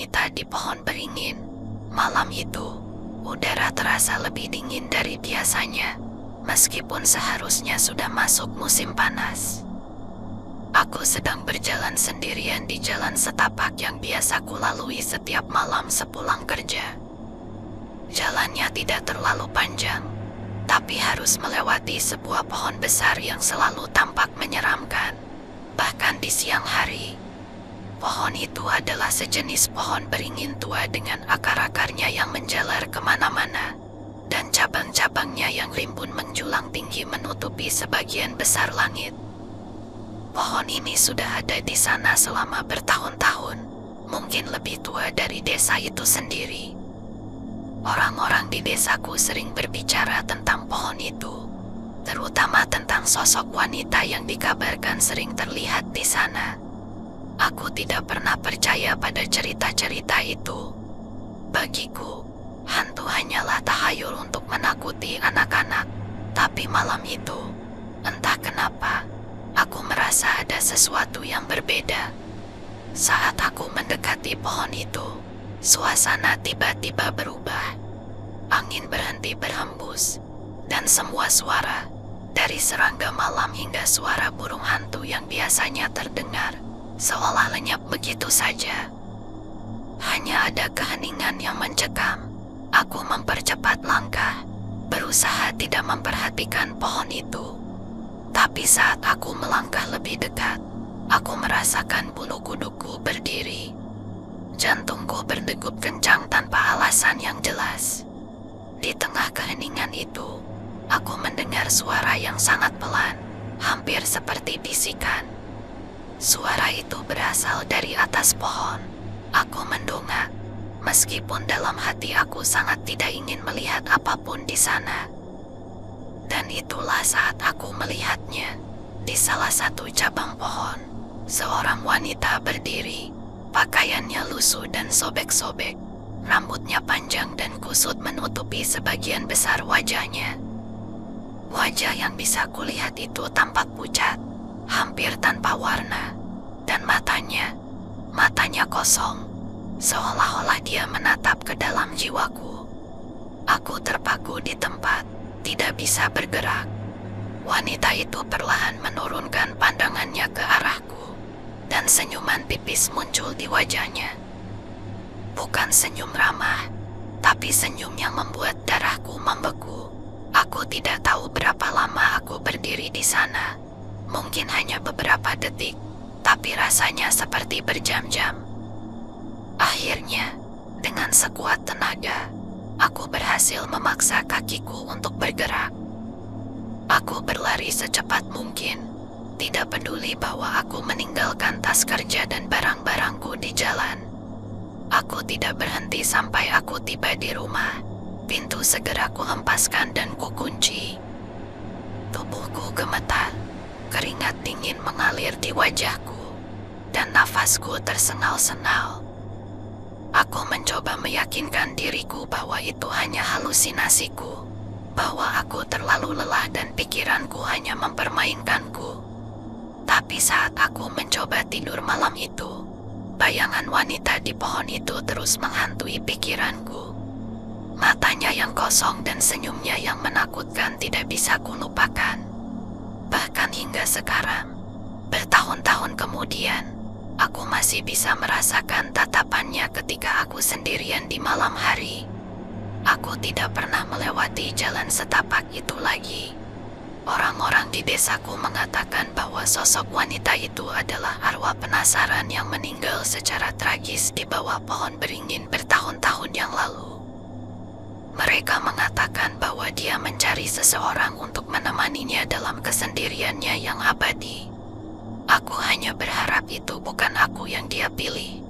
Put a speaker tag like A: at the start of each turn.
A: wanita di pohon beringin. Malam itu, udara terasa lebih dingin dari biasanya, meskipun seharusnya sudah masuk musim panas. Aku sedang berjalan sendirian di jalan setapak yang biasa kulalui setiap malam sepulang kerja. Jalannya tidak terlalu panjang, tapi harus melewati sebuah pohon besar yang selalu tampak menyeramkan. Bahkan di siang hari, pohon itu adalah sejenis pohon beringin tua dengan akar-akarnya yang menjalar kemana-mana, dan cabang-cabangnya yang rimbun menjulang tinggi menutupi sebagian besar langit. Pohon ini sudah ada di sana selama bertahun-tahun, mungkin lebih tua dari desa itu sendiri. Orang-orang di desaku sering berbicara tentang pohon itu, terutama tentang sosok wanita yang dikabarkan sering terlihat di sana. Aku tidak pernah percaya pada cerita-cerita itu. Bagiku, hantu hanyalah tahayul untuk menakuti anak-anak. Tapi malam itu, entah kenapa, aku merasa ada sesuatu yang berbeda. Saat aku mendekati pohon itu, suasana tiba-tiba berubah. Angin berhenti berhembus, dan semua suara, dari serangga malam hingga suara burung hantu yang biasanya terdengar, seolah lenyap begitu saja. Hanya ada keheningan yang mencekam. Aku mempercepat langkah, berusaha tidak memperhatikan pohon itu. Tapi saat aku melangkah lebih dekat, aku merasakan bulu kuduku berdiri. Jantungku berdegup kencang tanpa alasan yang jelas. Di tengah keheningan itu, aku mendengar suara yang sangat pelan, hampir seperti bisikan. Suara itu berasal dari atas pohon. Aku mendongak, meskipun dalam hati aku sangat tidak ingin melihat apapun di sana. Dan itulah saat aku melihatnya. Di salah satu cabang pohon, seorang wanita berdiri. Pakaiannya lusuh dan sobek-sobek. Rambutnya panjang dan kusut menutupi sebagian besar wajahnya. Wajah yang bisa kulihat itu tampak pucat, hampir tanpa warna. Dan matanya kosong, seolah-olah dia menatap ke dalam jiwaku. Aku terpaku di tempat, tidak bisa bergerak. Wanita itu perlahan menurunkan pandangannya ke arahku, dan senyuman tipis muncul di wajahnya. Bukan senyum ramah, tapi senyum yang membuat darahku membeku. Aku tidak tahu berapa lama aku berdiri di sana. Mungkin hanya beberapa detik, tapi rasanya seperti berjam-jam. Akhirnya, dengan sekuat tenaga, aku berhasil memaksa kakiku untuk bergerak. Aku berlari secepat mungkin, tidak peduli bahwa aku meninggalkan tas kerja dan barang-barangku di jalan. Aku tidak berhenti sampai aku tiba di rumah. Pintu segera kuhempaskan dan kukunci. Tubuhku gemetar, keringat dingin mengalir di wajahku, dan nafasku tersengal-sengal. Aku mencoba meyakinkan diriku bahwa itu hanya halusinasiku, bahwa aku terlalu lelah dan pikiranku hanya mempermainkanku. Tapi saat aku mencoba tidur malam itu, bayangan wanita di pohon itu terus menghantui pikiranku. Matanya yang kosong dan senyumnya yang menakutkan tidak bisa kulupakan. Bahkan hingga sekarang, bertahun-tahun kemudian, aku masih bisa merasakan tatapannya ketika aku sendirian di malam hari. Aku tidak pernah melewati jalan setapak itu lagi. Orang-orang di desaku mengatakan bahwa sosok wanita itu adalah arwah penasaran yang meninggal secara tragis di bawah pohon beringin bertahun-tahun yang lalu. Mereka mengatakan bahwa dia mencari seseorang untuk menemaninya dalam kesendiriannya yang abadi. Aku hanya berharap itu bukan aku yang dia pilih.